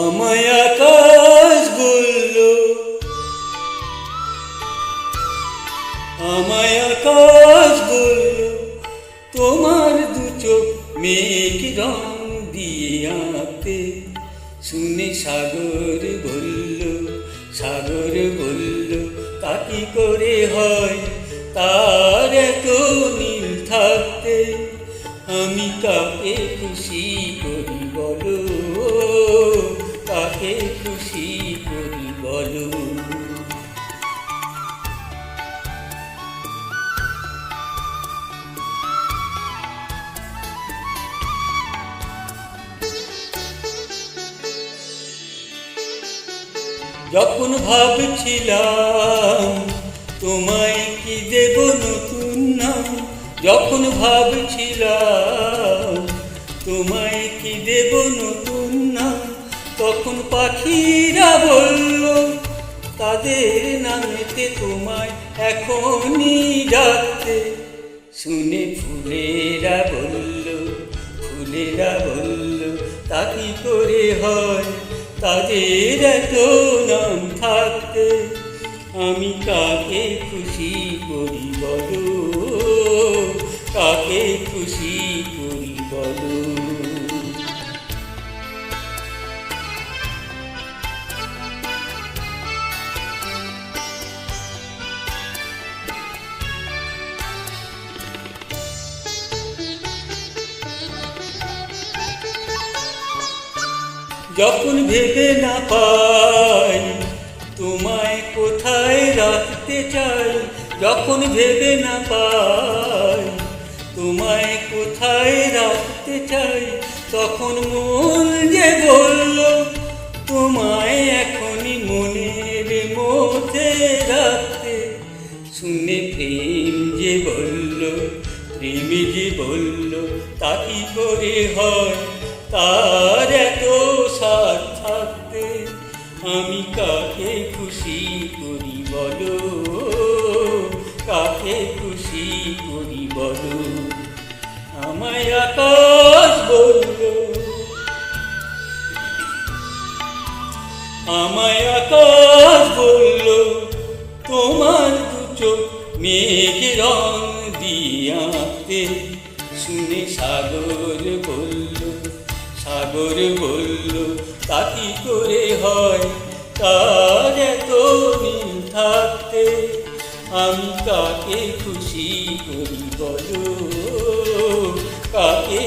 আমায় আকাশ বলল, আমায় আকাশ বলল, তোমার দু চোখ মেঘ রং দিয়ে আঁকতে। শুনে সাগর বলল, সাগর বলল, তা কি করে হয় তার এত নীল থাকতে। আমি কাকে খুশি করি বলো, কাকে খুশি করি বলো। যখন ভাবছিলাম তোমায় কি দেব নতুন নাম, যখন ভাবছিলাম তোমায় কি দেব নতুন নাম, তখন পাখিরা বলল তাদের নামেতে তোমায় এখনই ডাকতে। শুনে ফুলেরা বলল, ফুলেরা বলল, তা কি করে হয় তাদের এত নাম থাকতে। আমি কাকে খুশি করি বলো, কাকে খুশি করি বলো। যখন ভেবে না পাই তোমায় কোথায় রাখতে চাই, যখন ভেবে না পাই তোমায় কোথায় রাখতে চাই, তখন মন যে বলল তোমায় এখনই মনের মধ্যে রাখতে। শুনে প্রেম যে বলল, প্রেম যে বলল, তা কি করে হয় তার এত সাথ থাকতে। আমি কাকে খুশি করি বলো, কাকে খুশি করি বলো। আমায় আকাশ বলল, আমায় আকাশ বলল, তোমার দু চোখ মেঘ রং দিয়ে আঁকতে। শুনে সাগর বলল, সাগর বলল, তা কি করে হয় তার এত নীল থাকতে। আমি কাকে খুশি করি বলো, কাকে